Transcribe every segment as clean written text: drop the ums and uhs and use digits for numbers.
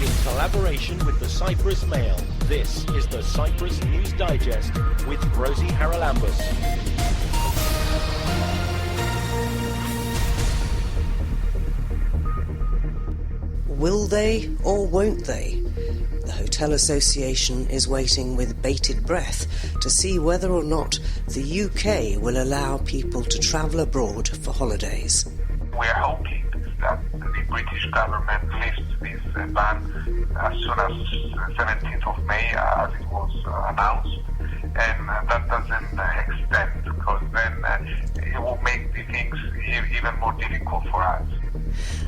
in collaboration with the Cyprus Mail. This is the Cyprus News Digest with Rosie Haralambous. Will they or won't they? The Hotel Association is waiting with bated breath to see whether or not the UK will allow people to travel abroad for holidays. We are hoping that the British government lifts this ban as soon as 17th of May, as it was announced, and that doesn't extend, because then it will make the things even more difficult for us.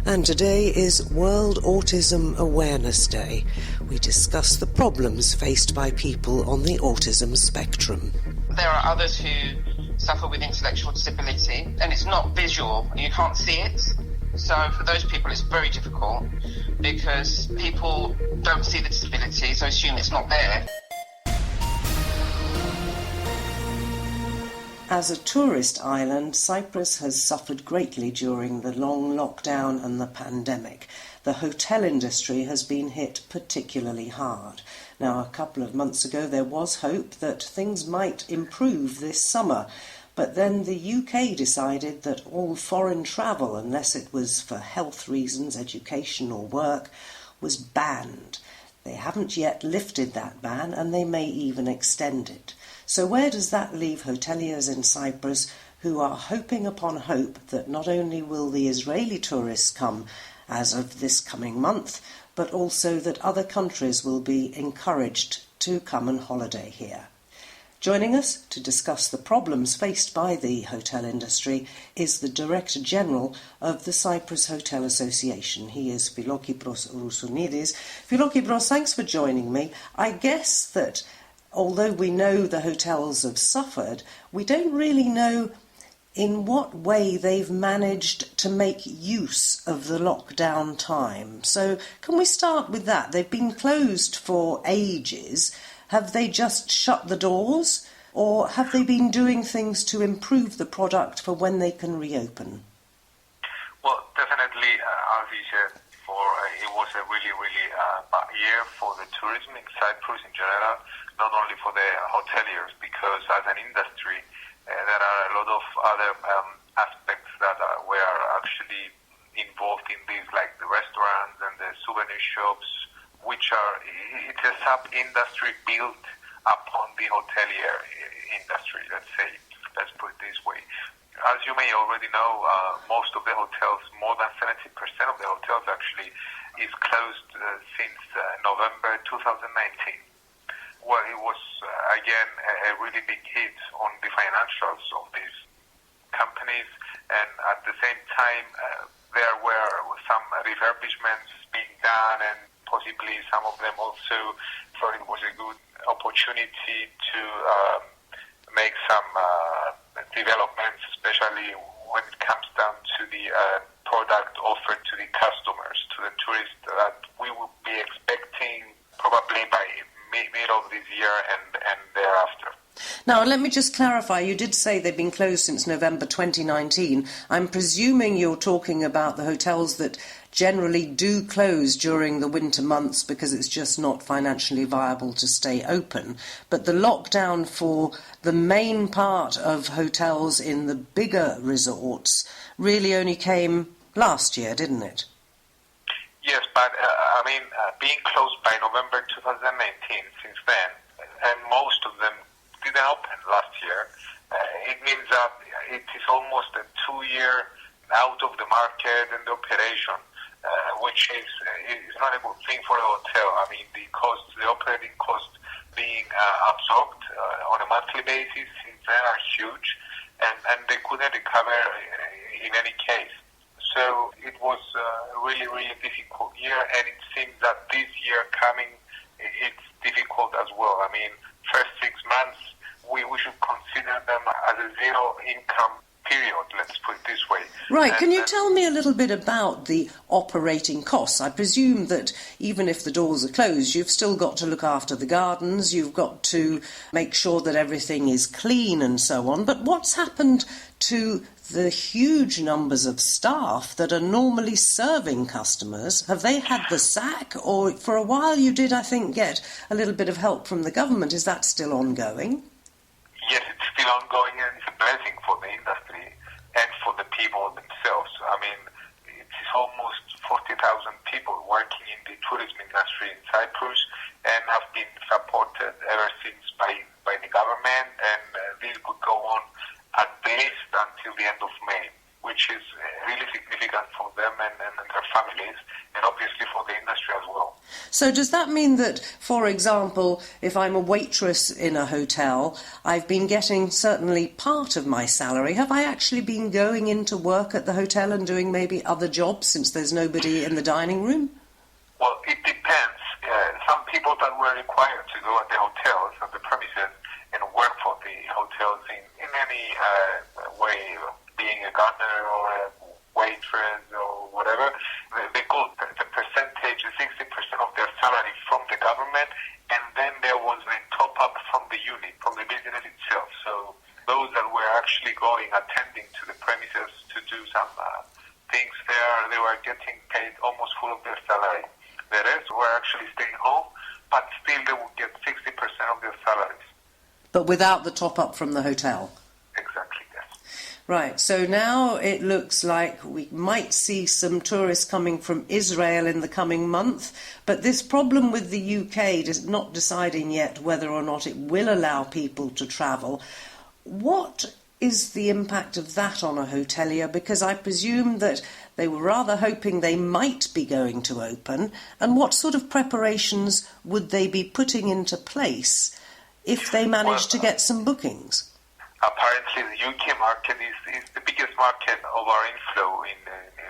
And today is World Autism Awareness Day. We discuss the problems faced by people on the autism spectrum. There are others who suffer with intellectual disability, and it's not visual, you can't see it. So for those people it's very difficult because people don't see the disability, so assume it's not there. As a tourist island, Cyprus has suffered greatly during the long lockdown and the pandemic. The hotel industry has been hit particularly hard. Now, a couple of months ago there was hope that things might improve this summer, but then the UK decided that all foreign travel, unless it was for health reasons, education or work, was banned. They haven't yet lifted that ban, and they may even extend it. So where does that leave hoteliers in Cyprus who are hoping upon hope that not only will the Israeli tourists come as of this coming month, but also that other countries will be encouraged to come and holiday here? Joining us to discuss the problems faced by the hotel industry is the Director General of the Cyprus Hotel Association. He is Philokipros Roussounidis. Philokipros, thanks for joining me. I guess that although we know the hotels have suffered, we don't really know in what way they've managed to make use of the lockdown time. So can we start with that? They've been closed for ages. Have they just shut the doors, or have they been doing things to improve the product for when they can reopen? Well, definitely, as you said before, it was a really bad year for the tourism in Cyprus in general, not only for the hoteliers, because as an industry, there are a lot of other aspects that were actually involved in this, like the restaurants and the souvenir shops, which are, it's a sub-industry built upon the hotelier industry, let's put it this way. As you may already know, most of the hotels, more than 70% of the hotels actually, is closed since November 2019. Well, it was, again, a really big hit on the financials of these companies, and at the same time, there were some refurbishments being done, and possibly some of them also thought it was a good opportunity to make some developments, especially when it comes down to the product offered to the customers, to the tourists, that we will be expecting probably by mid of this year and thereafter. Now, let me just clarify. You did say they've been closed since November 2019. I'm presuming you're talking about the hotels that generally do close during the winter months because it's just not financially viable to stay open. But the lockdown for the main part of hotels in the bigger resorts really only came last year, didn't it? Yes, but being closed by November 2019, since then, and most of them didn't open last year, it means that it is almost a 2-year out of the market and the operation, which is not a good thing for a hotel. I mean, the operating costs being absorbed on a monthly basis since then are huge, and they couldn't recover in any case. So it was a really difficult year, and it seems that this year coming, it's difficult as well. I mean, first 6 months, we should consider them as a zero income period, let's put it this way. Right, can you tell me a little bit about the operating costs? I presume that even if the doors are closed, you've still got to look after the gardens, you've got to make sure that everything is clean and so on. But what's happened to the huge numbers of staff that are normally serving customers, have they had the sack? Or for a while you did, I think, get a little bit of help from the government. Is that still ongoing? Yes, it's still ongoing, and it's a blessing for the industry and for the people themselves. I mean, it's almost 40,000 people working in the tourism industry in Cyprus and have been supported ever since by the government, and this could go on at least until the end of May, which is really significant for them and their families, and obviously for the industry as well. So does that mean that, for example, if I'm a waitress in a hotel, I've been getting certainly part of my salary? Have I actually been going into work at the hotel and doing maybe other jobs since there's nobody in the dining room? Well, it depends. Some people that were required to go at the hotels, at the premises, and work for the hotels in any way, being a gardener or a waitress or whatever, they got the percentage, 60% of their salary from the government, and then there was a top-up from the unit, from the business itself. So those that were actually going, attending to the premises to do some things there, they were getting paid almost full of their salary. The rest were actually staying home, but still they would get 60% of their salaries. But without the top-up from the hotel? Exactly, yes. Right, so now it looks like we might see some tourists coming from Israel in the coming month, but this problem with the UK is not deciding yet whether or not it will allow people to travel. What is the impact of that on a hotelier? Because I presume that they were rather hoping they might be going to open, and what sort of preparations would they be putting into place if they managed to get some bookings? Apparently the UK market is the biggest market of our inflow in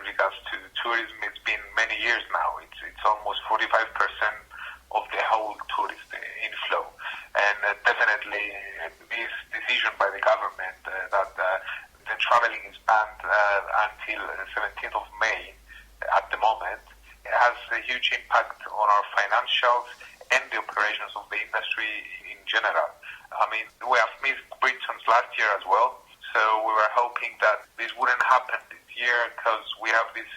regards to tourism. It's been many years now. It's almost 45% of the whole tourist inflow. And definitely this decision by the government that the traveling is banned until 17th of May at the moment has a huge impact on our financials and the operations of the industry in general. I mean, we have missed Britons last year as well, so we were hoping that this wouldn't happen this year because we have this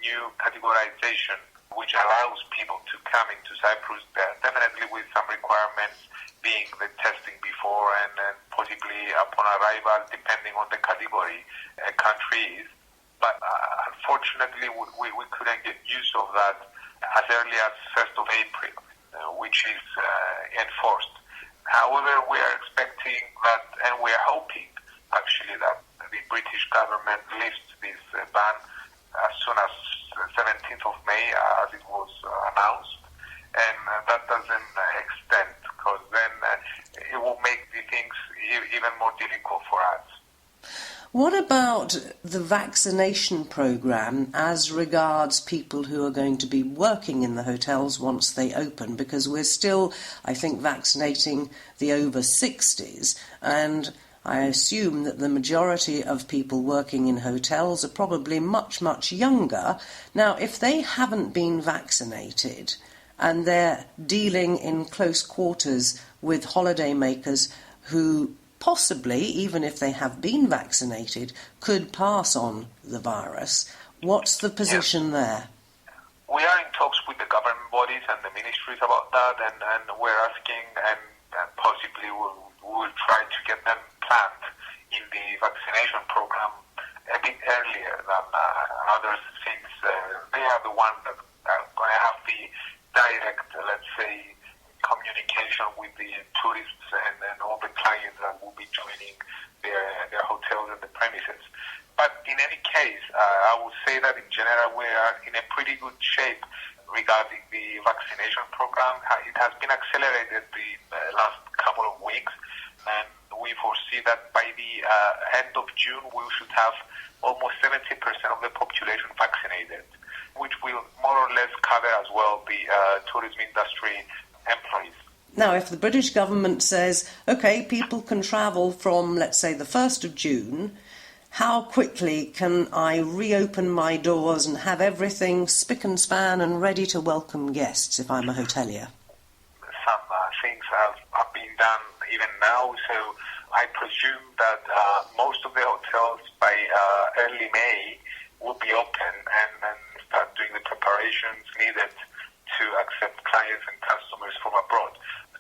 new categorization which allows people to come into Cyprus, definitely with some requirements being the testing before and possibly upon arrival, depending on the category a country is. But unfortunately, we couldn't get use of that as early as 1st of April, which is enforced. However, we are expecting that, and we are hoping, actually, that the British government lifts this ban as soon as 17th of May, as it was announced, and that doesn't extend, because then it will make the things even more difficult for us. What about the vaccination programme as regards people who are going to be working in the hotels once they open? Because we're still, I think, vaccinating the over 60s, and I assume that the majority of people working in hotels are probably much, much younger. Now, if they haven't been vaccinated and they're dealing in close quarters with holidaymakers who possibly, even if they have been vaccinated, could pass on the virus, what's the position there? We are in talks with the government bodies and the ministries about that, and we're asking, and possibly we'll try to get them planned in the vaccination program a bit earlier than others, since they are the ones that are going to have the direct, let's say, communication with the tourists and all the clients that will be joining their hotels and the premises. But in any case, I would say that in general we are in a pretty good shape regarding the vaccination program. It has been accelerated the last couple of weeks, and we foresee that by the end of June we should have almost 70% of the population vaccinated, which will more or less cover as well the tourism industry employees. Now, if the British government says, OK, people can travel from, let's say, the 1st of June, how quickly can I reopen my doors and have everything spick and span and ready to welcome guests if I'm a hotelier? Some things have been done even now, so I presume that most of the hotels by early May will be open and start doing the preparations needed to accept clients and customers from abroad.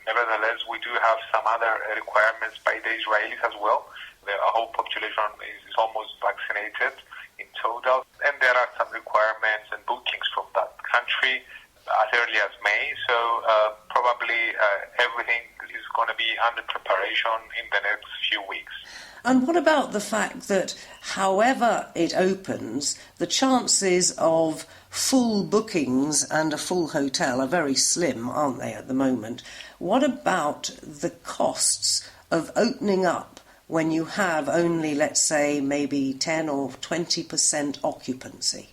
Nevertheless, we do have some other requirements by the Israelis as well. The whole population is almost vaccinated in total, and there are some requirements and bookings from that country as early as May. So probably everything is going to be under preparation in the next few weeks. And what about the fact that, however it opens, the chances of full bookings and a full hotel are very slim, aren't they, at the moment? What about the costs of opening up when you have only, let's say, maybe 10 or 20% occupancy?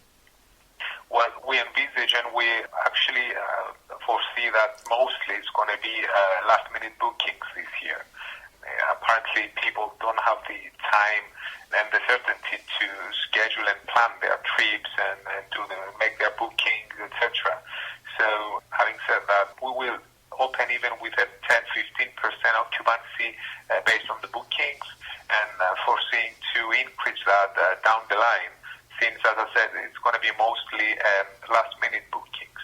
Well, we envisage and we actually foresee that mostly it's going to be last-minute bookings this year. Apparently, people don't have the time and the certainty to schedule and plan their trips and make their bookings, etc. So, having said that, we will open even with a 10-15% occupancy based on the bookings, and foreseeing to increase that down the line, since, as I said, it's going to be mostly last-minute bookings.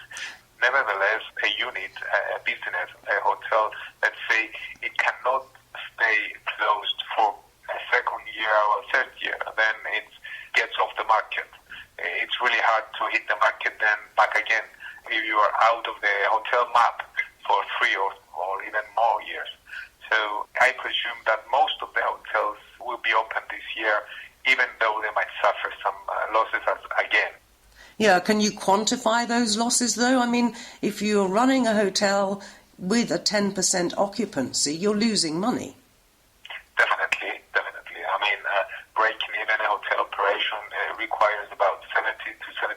Nevertheless, a unit, a business, a hotel, let's say, it cannot stay closed for a second year or third year, then it gets off the market. It's really hard to hit the market then back again if you are out of the hotel map for 3 or even more years. So I presume that most of the hotels will be open this year, even though they might suffer some losses again. Yeah, can you quantify those losses though? I mean, if you're running a hotel with a 10% occupancy, you're losing money. Definitely. I mean, breaking even a hotel operation requires about 70 to 75%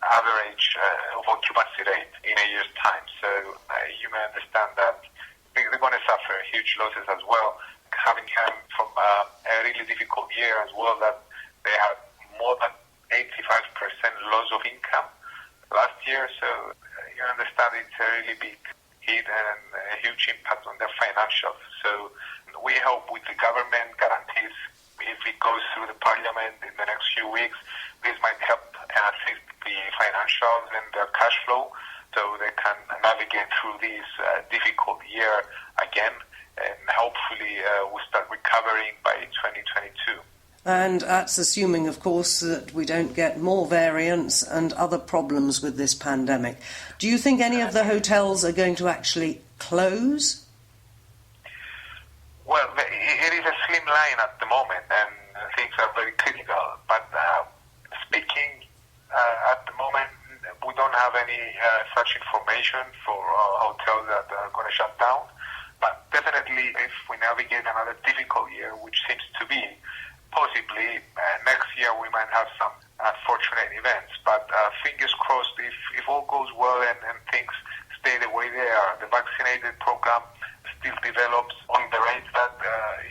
average of occupancy rate in a year's time. So you may understand that they're going to suffer huge losses as well, having come from a really difficult year as well, that they had more than 85% loss of income last year. So you understand it's a really big hit and a huge impact on their financials. So we hope with the government guarantees, if it goes through the parliament in the next few weeks, this might help assist the financials and their cash flow so they can navigate through this difficult year again, and hopefully we'll start recovering by 2022. And that's assuming, of course, that we don't get more variants and other problems with this pandemic. Do you think any of the hotels are going to actually close? Well, it is a slim line at the moment, and things are very critical. But speaking at the moment, we don't have any such information for hotels that are going to shut down. But definitely, if we navigate another difficult year, which seems to be, possibly next year we might have some unfortunate events. But fingers crossed, if all goes well and things stay the way they are, the vaccinated program still develops on the rate that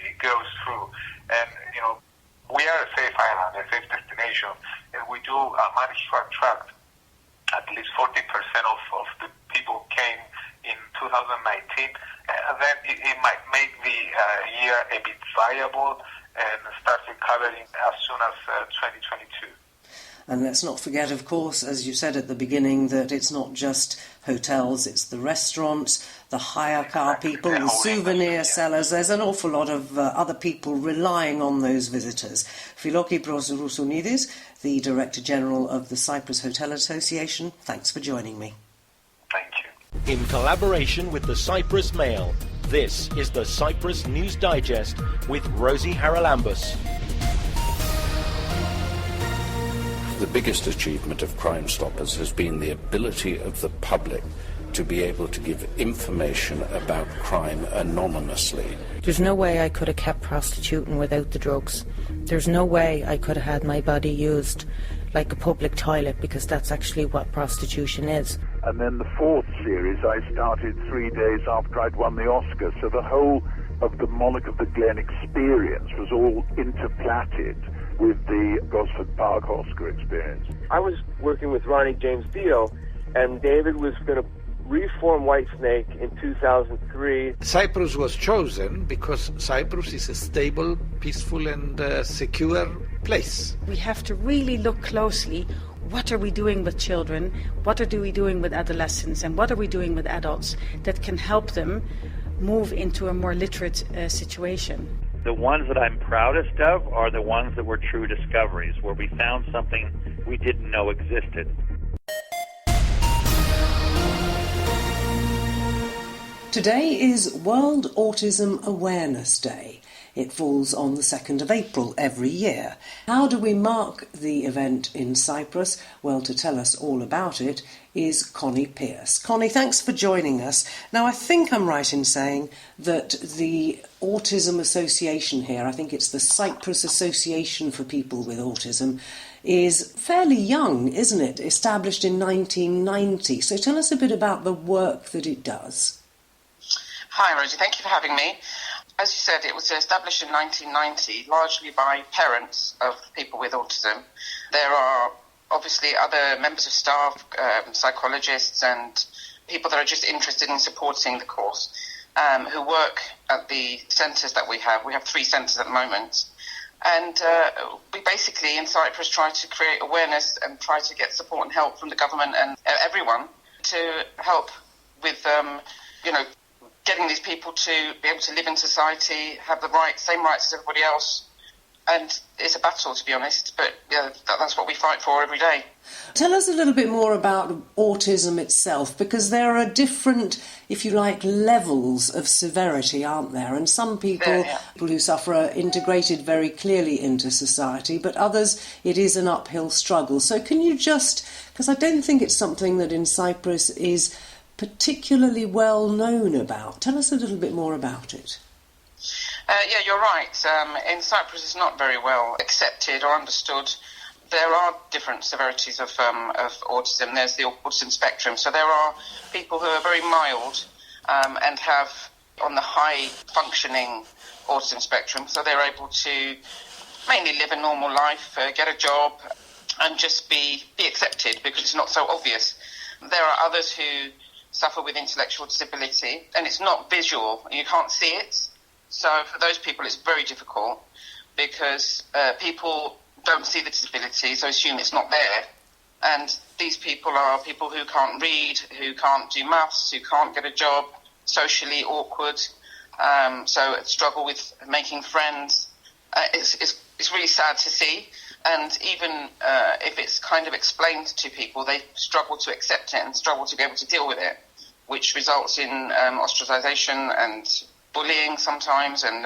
it goes through. And, we are a safe island, a safe destination, and we do manage to attract at least 40% of the people came in 2019. Then it might make the year a bit viable and start recovering as soon as 2022. And let's not forget, of course, as you said at the beginning, that it's not just hotels, it's the restaurants, the hire car people, the souvenir sellers. There's an awful lot of other people relying on those visitors. Philokipros Roussounidis, the Director General of the Cyprus Hotel Association, thanks for joining me. Thank you. In collaboration with the Cyprus Mail, this is the Cyprus News Digest with Rosie Haralambous. The biggest achievement of Crime Stoppers has been the ability of the public to be able to give information about crime anonymously. There's no way I could have kept prostituting without the drugs. There's no way I could have had my body used like a public toilet, because that's actually what prostitution is. And then the fourth series I started 3 days after I'd won the Oscar, so the whole of the Monarch of the Glen experience was all interplatted with the Gosford Park Oscar experience. I was working with Ronnie James Dio, and David was going to reform Whitesnake in 2003. Cyprus was chosen because Cyprus is a stable, peaceful and secure place. We have to really look closely. What are we doing with children? What are we doing with adolescents? And what are we doing with adults that can help them move into a more literate situation? The ones that I'm proudest of are the ones that were true discoveries, where we found something we didn't know existed. Today is World Autism Awareness Day. It falls on the 2nd of April every year. How do we mark the event in Cyprus? Well, to tell us all about it is Connie Pearce. Connie, thanks for joining us. Now, I think I'm right in saying that the Autism Association here, I think it's the Cyprus Association for People with Autism, is fairly young, isn't it? Established in 1990. So tell us a bit about the work that it does. Hi, Rosie. Thank you for having me. As you said, it was established in 1990, largely by parents of people with autism. There are obviously other members of staff, psychologists and people that are just interested in supporting the cause, who work at the centres that we have. We have 3 centres at the moment. And we basically, in Cyprus, try to create awareness and try to get support and help from the government and everyone to help with, getting these people to be able to live in society, have the same rights as everybody else. And it's a battle, to be honest, but that's what we fight for every day. Tell us a little bit more about autism itself, because there are different, if you like, levels of severity, aren't there? And some people who suffer are integrated very clearly into society, but others, it is an uphill struggle. So can you just, because I don't think it's something that in Cyprus is particularly well known about. Tell us a little bit more about it. Yeah, you're right. In Cyprus, it's not very well accepted or understood. There are different severities of autism. There's the autism spectrum. So there are people who are very mild and have on the high functioning autism spectrum. So they're able to mainly live a normal life, get a job, and just be accepted because it's not so obvious. There are others who suffer with intellectual disability, and it's not visual, you can't see it. So for those people it's very difficult because people don't see the disability, so assume it's not there. And these people are people who can't read, who can't do maths, who can't get a job, socially awkward, so struggle with making friends. It's really sad to see. And even if it's kind of explained to people, they struggle to accept it and struggle to be able to deal with it, which results in ostracization and bullying sometimes and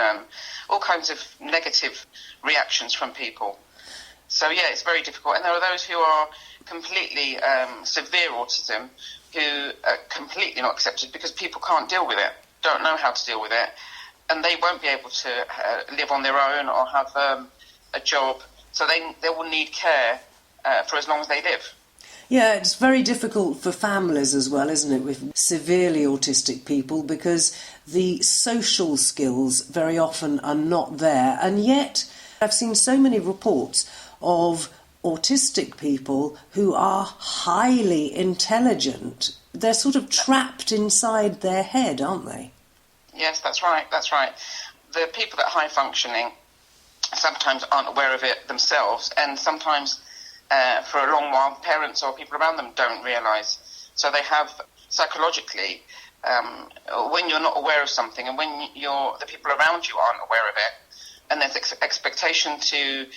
all kinds of negative reactions from people. So, yeah, it's very difficult. And there are those who are completely severe autism who are completely not accepted because people can't deal with it, don't know how to deal with it, and they won't be able to live on their own or have a job. So they will need care for as long as they live. Yeah, it's very difficult for families as well, isn't it, with severely autistic people, because the social skills very often are not there. And yet I've seen so many reports of autistic people who are highly intelligent. They're sort of trapped inside their head, aren't they? Yes, that's right. The people that are high functioning sometimes aren't aware of it themselves, and sometimes for a long while parents or people around them don't realise. So they have psychologically, when you're not aware of something and when the people around you aren't aware of it, and there's expectation to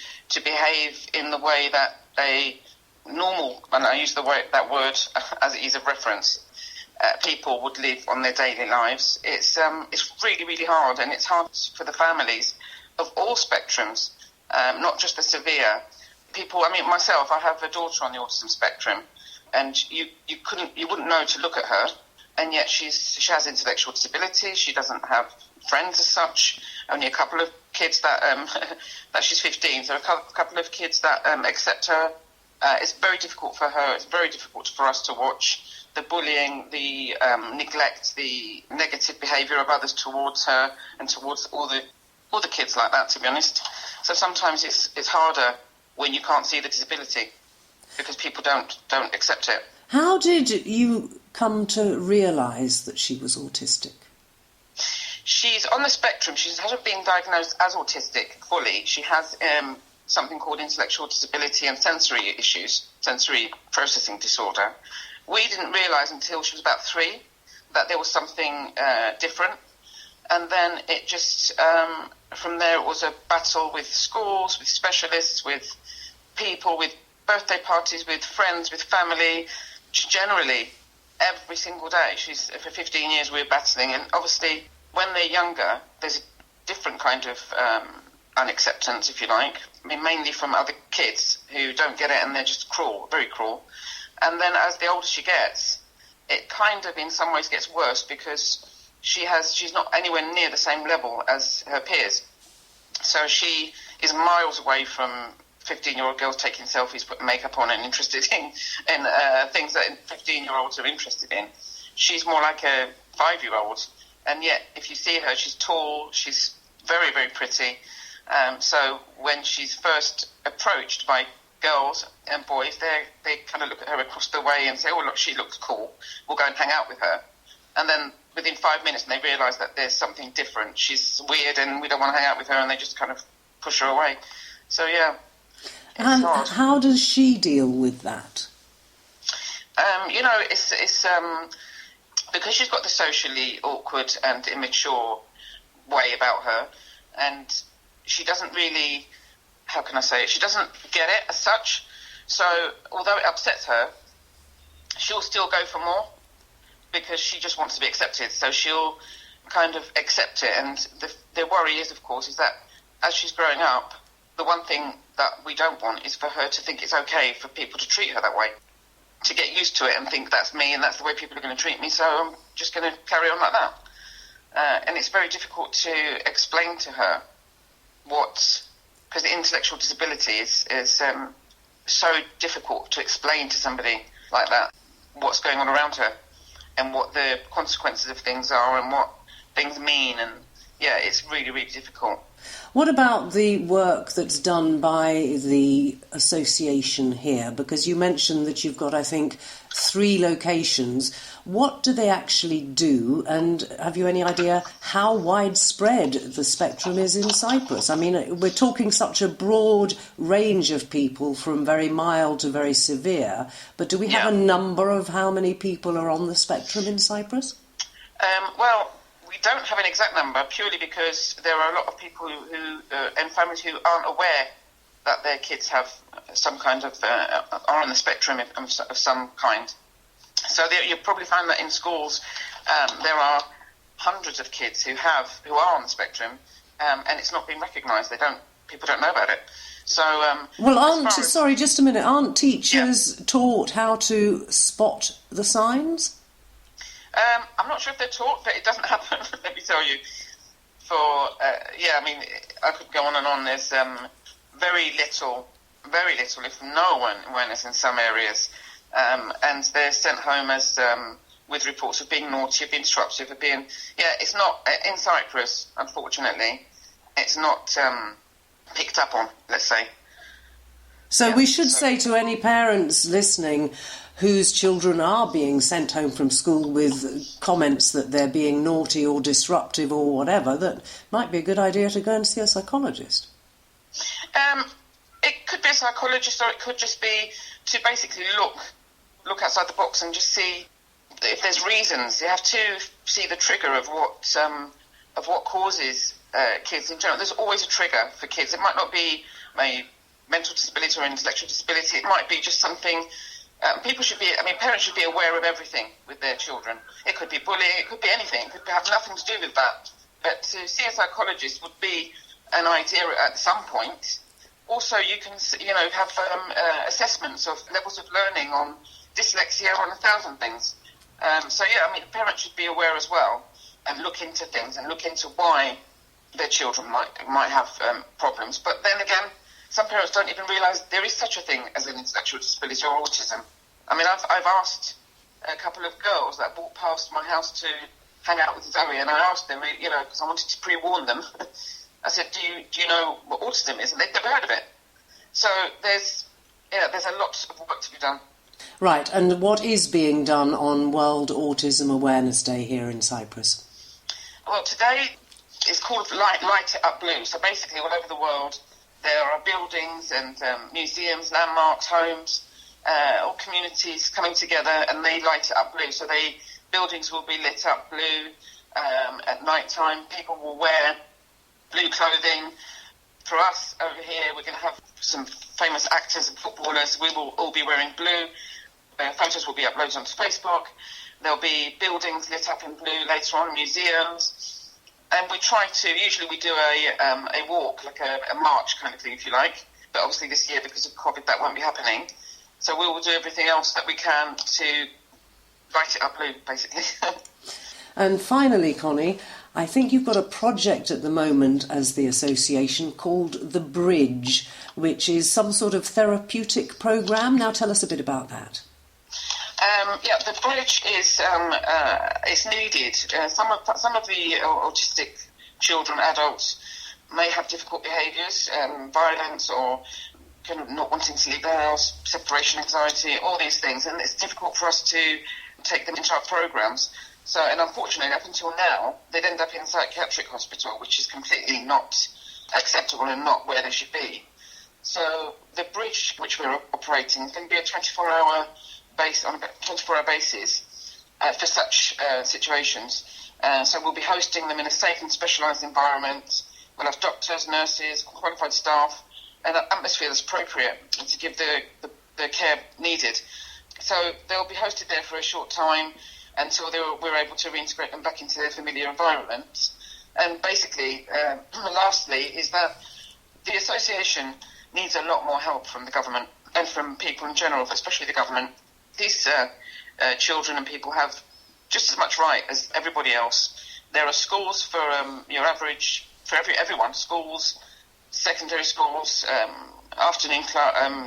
behave in the way that a normal, and I use that word as ease of reference, people would live on their daily lives. It's really, really hard, and it's hard for the families of all spectrums, not just the severe people. I mean, myself, I have a daughter on the autism spectrum, and you wouldn't know to look at her, and yet she has intellectual disability. She doesn't have friends as such. Only a couple of kids that she's 15, so a couple of kids that accept her. It's very difficult for her. It's very difficult for us to watch the bullying, the neglect, the negative behaviour of others towards her and towards all the kids like that, to be honest. So sometimes it's harder when you can't see the disability because people don't accept it. How did you come to realise that she was autistic? She's on the spectrum. She hasn't been diagnosed as autistic fully. She has something called intellectual disability and sensory issues, sensory processing disorder. We didn't realise until she was about 3 that there was something different. And then it just, from there it was a battle with schools, with specialists, with people, with birthday parties, with friends, with family, generally every single day. For 15 years we were battling, and obviously when they're younger there's a different kind of unacceptance, if you like. I mean, mainly from other kids who don't get it and they're just cruel, very cruel. And then as the older she gets, it kind of in some ways gets worse because she's not anywhere near the same level as her peers. So she is miles away from 15-year-old girls taking selfies, putting makeup on and interested in things that 15-year-olds are interested in. She's more like a 5-year-old, and yet if you see her, she's tall, she's very, very pretty. So when she's first approached by girls and boys, they kind of look at her across the way and say, oh, look, she looks cool, we'll go and hang out with her. And then within 5 minutes they realise that there's something different. She's weird and we don't want to hang out with her, and they just kind of push her away. So, yeah. And how does she deal with that? It's because she's got the socially awkward and immature way about her, and she doesn't really, how can I say it, she doesn't get it as such. So although it upsets her, she'll still go for more because she just wants to be accepted. So she'll kind of accept it, and the worry is, of course, is that as she's growing up, the one thing that we don't want is for her to think it's okay for people to treat her that way, to get used to it and think that's me and that's the way people are going to treat me, so I'm just going to carry on like that. And it's very difficult to explain to her because the intellectual disability is so difficult to explain to somebody like that what's going on around her and what the consequences of things are and what things mean, and yeah, it's really, really difficult. What about the work that's done by the association here? Because you mentioned that you've got, I think, 3 locations. What do they actually do? And have you any idea how widespread the spectrum is in Cyprus? I mean, we're talking such a broad range of people from very mild to very severe. But do we have a number of how many people are on the spectrum in Cyprus? Well, we don't have an exact number, purely because there are a lot of people who and families who aren't aware that their kids have some kind of are on the spectrum of some kind. So you'll probably find that in schools there are hundreds of kids who are on the spectrum, and it's not being recognised. People don't know about it. So sorry, just a minute. Aren't teachers taught how to spot the signs? I'm not sure if they're taught, but it doesn't happen, let me tell you. I could go on and on. There's very little, if no awareness in some areas. And they're sent home as with reports of being naughty, of being disruptive, of being... Yeah, it's not... In Cyprus, unfortunately, it's not picked up on, let's say. So we should say to any parents listening whose children are being sent home from school with comments that they're being naughty or disruptive or whatever, that might be a good idea to go and see a psychologist. It could be a psychologist, or it could just be to basically look outside the box and just see if there's reasons. You have to see the trigger of what causes kids in general. There's always a trigger for kids. It might not be a mental disability or intellectual disability. It might be just something. Parents should be aware of everything with their children. It could be bullying, it could be anything, it could have nothing to do with that. But to see a psychologist would be an idea at some point. Also, you can, have assessments of levels of learning on dyslexia, on 1,000 things. Parents should be aware as well and look into things and look into why their children might have problems. But then again, some parents don't even realise there is such a thing as an intellectual disability or autism. I mean, I've asked a couple of girls that walked past my house to hang out with Zoe, and I asked them, because I wanted to pre-warn them. I said, do you know what autism is? And they'd never heard of it. So there's a lot of work to be done. Right, and what is being done on World Autism Awareness Day here in Cyprus? Well, today is called Light It Up Blue. So basically all over the world there are buildings and museums, landmarks, homes, all communities coming together, and they light it up blue. So buildings will be lit up blue at night time. People will wear blue clothing. For us over here, we're going to have some famous actors and footballers. We will all be wearing blue. Photos will be uploaded onto Facebook. There'll be buildings lit up in blue later on, museums. And usually we do a walk, like a march kind of thing, if you like. But obviously this year, because of COVID, that won't be happening. So we will do everything else that we can to light it up blue, basically. And finally, Connie, I think you've got a project at the moment as the association called The Bridge, which is some sort of therapeutic programme. Now tell us a bit about that. The bridge is needed. Some of the autistic children, adults, may have difficult behaviours, violence, or kind of not wanting to leave the house, separation anxiety, all these things, and it's difficult for us to take them into our programmes. So, and unfortunately, up until now, they'd end up in psychiatric hospital, which is completely not acceptable and not where they should be. So the bridge which we're operating is going to be a 24-hour basis for such situations. So we'll be hosting them in a safe and specialised environment. We'll have doctors, nurses, qualified staff, and an atmosphere that's appropriate to give the care needed. So they'll be hosted there for a short time until we're able to reintegrate them back into their familiar environment. And basically, lastly, is that the association needs a lot more help from the government and from people in general, but especially the government. These children and people have just as much right as everybody else. There are schools for your average, for everyone, schools, secondary schools, afternoon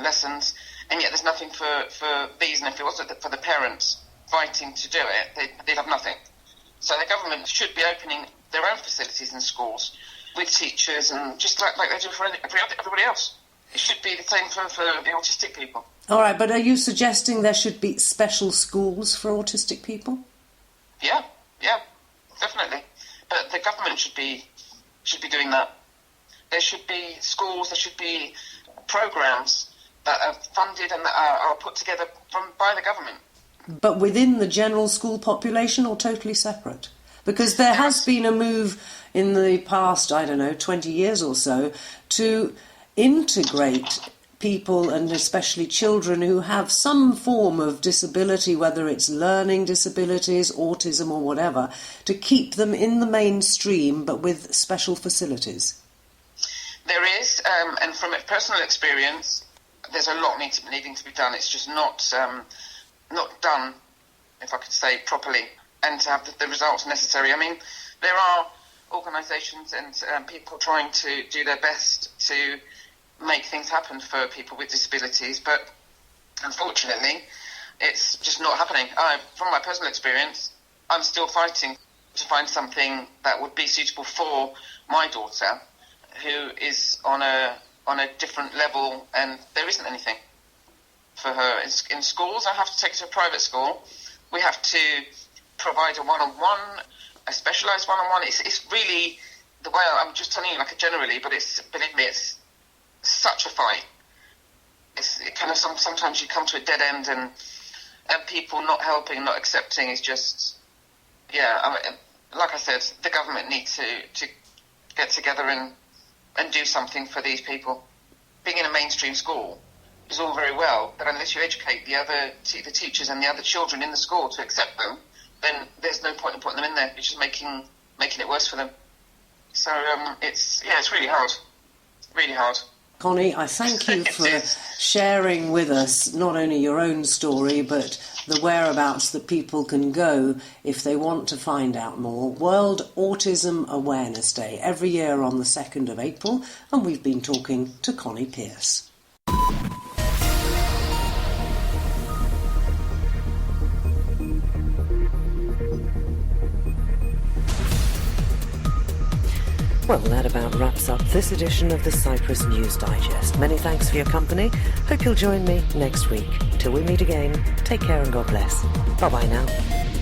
lessons, and yet there's nothing for these, and if it wasn't for the parents fighting to do it, they'd have nothing. So the government should be opening their own facilities in schools with teachers, and just like they do for everybody else. It should be the same for the autistic people. All right, but are you suggesting there should be special schools for autistic people? Yeah, definitely. But the government should be doing that. There should be schools, there should be programmes that are funded and that are put together by the government. But within the general school population, or totally separate? Because there has been a move in the past, 20 years or so, to integrate people, and especially children who have some form of disability, whether it's learning disabilities, autism or whatever, to keep them in the mainstream but with special facilities. There is, and from personal experience, there's a lot needing to be done. It's just not done, if I could say, properly, and to have the results necessary. I mean, there are organisations and people trying to do their best to make things happen for people with disabilities, but unfortunately, it's just not happening. From my personal experience, I'm still fighting to find something that would be suitable for my daughter, who is on a different level, and there isn't anything for her. In schools, I have to take her to a private school. We have to provide a one-on-one, a specialised one-on-one. It's really the way I'm just telling you, like generally, but believe me, it's such a fight. It kind of sometimes you come to a dead end, and people not helping, not accepting is just, like I said, the government needs to get together and do something for these people. Being in a mainstream school is all very well, but unless you educate the teachers and the other children in the school to accept them, then there's no point in putting them in there. You're just making it worse for them. So it's really hard. Really hard. Connie, I thank you for sharing with us not only your own story, but the whereabouts that people can go if they want to find out more. World Autism Awareness Day, every year on the 2nd of April, and we've been talking to Connie Pearce. Well, that about wraps up this edition of the Cyprus News Digest. Many thanks for your company. Hope you'll join me next week. Until we meet again, take care and God bless. Bye-bye now.